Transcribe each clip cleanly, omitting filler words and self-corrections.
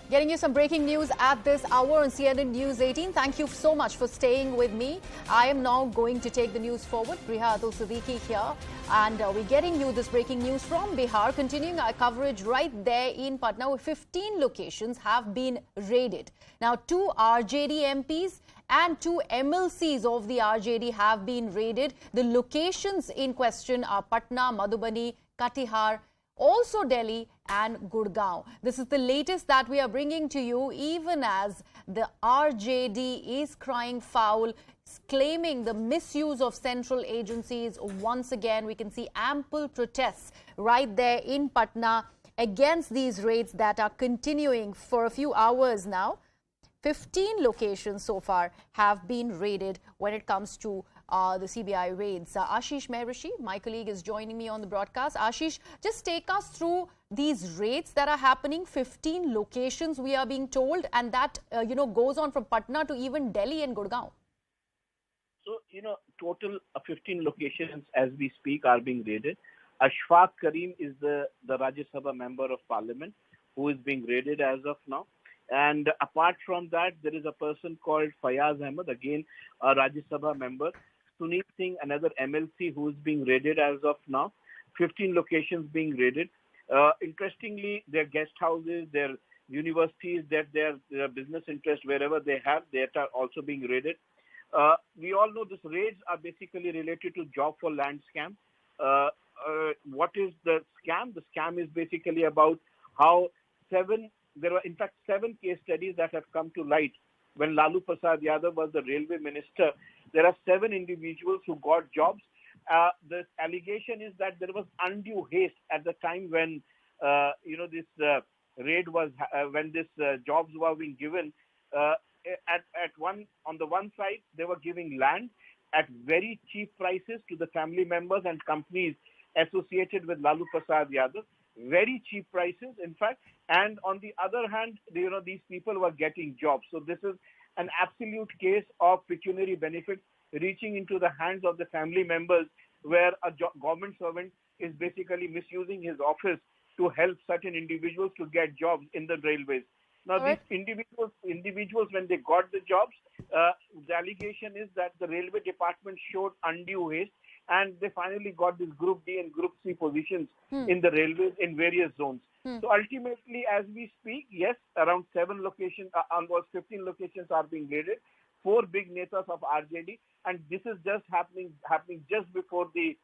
Getting you some breaking news at this hour on CNN News 18. Thank you so much for staying with me. I am now going to take the news forward. Griha Atul here. And we're getting you this breaking news from Bihar. Continuing our coverage right there in Patna, where 15 locations have been raided. Now, 2 RJD MPs and 2 MLCs of the RJD have been raided. The locations in question are Patna, Madhubani, Katihar, also Delhi and Gurgaon. This is the latest that we are bringing to you, even as the RJD is crying foul, claiming the misuse of central agencies. Once again, we can see ample protests right there in Patna against these raids that are continuing for a few hours now. 15 locations so far have been raided when it comes to the CBI raids. Ashish Mehrishi, my colleague, is joining me on the broadcast. Ashish, just take us through these raids that are happening. 15 locations, we are being told, and that goes on from Patna to even Delhi and Gurgaon. So, total 15 locations as we speak are being raided. Ashfaq Karim is the Rajya Sabha member of Parliament who is being raided as of now. And apart from that, there is a person called Fayaz Ahmed, again a Rajya Sabha member. Sunil Singh, another MLC who is being raided as of now. 15 locations being raided. Interestingly, their guest houses, their universities, their business interests, wherever they have, they are also being raided. We all know these raids are basically related to job for land scam. What is the scam? The scam is basically about how there were in fact 7 case studies that have come to light. When Lalu Prasad Yadav was the railway minister, there are 7 individuals who got jobs. The allegation is that there was undue haste at the time when this raid was when this jobs were being given. On the one side, they were giving land at very cheap prices to the family members and companies associated with Lalu Prasad Yadav. Very cheap prices, in fact, and on the other hand, these people were getting jobs. So this is an absolute case of pecuniary benefits reaching into the hands of the family members, where a government servant is basically misusing his office to help certain individuals to get jobs in the railways. Now, these individuals, when they got the jobs, the allegation is that the railway department showed undue haste, and they finally got this Group D and Group C positions in the railways in various zones. So ultimately, as we speak, yes, around 7 locations, almost 15 locations are being raided. 4 big netas of RJD, and this is just happening just before the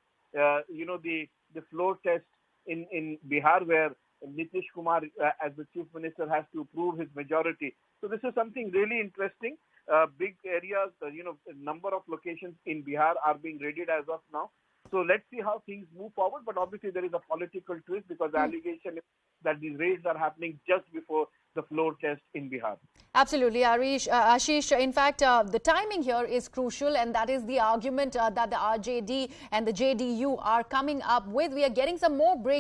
floor test in Bihar, where Nitish Kumar, as the chief minister, has to prove his majority. So this is something really interesting. Big areas, number of locations in Bihar are being raided as of now. So let's see how things move forward. But obviously there is a political twist, because the allegation is that these raids are happening just before the floor test in Bihar. Absolutely, Ashish. In fact, the timing here is crucial, and that is the argument that the RJD and the JDU are coming up with. We are getting some more breaking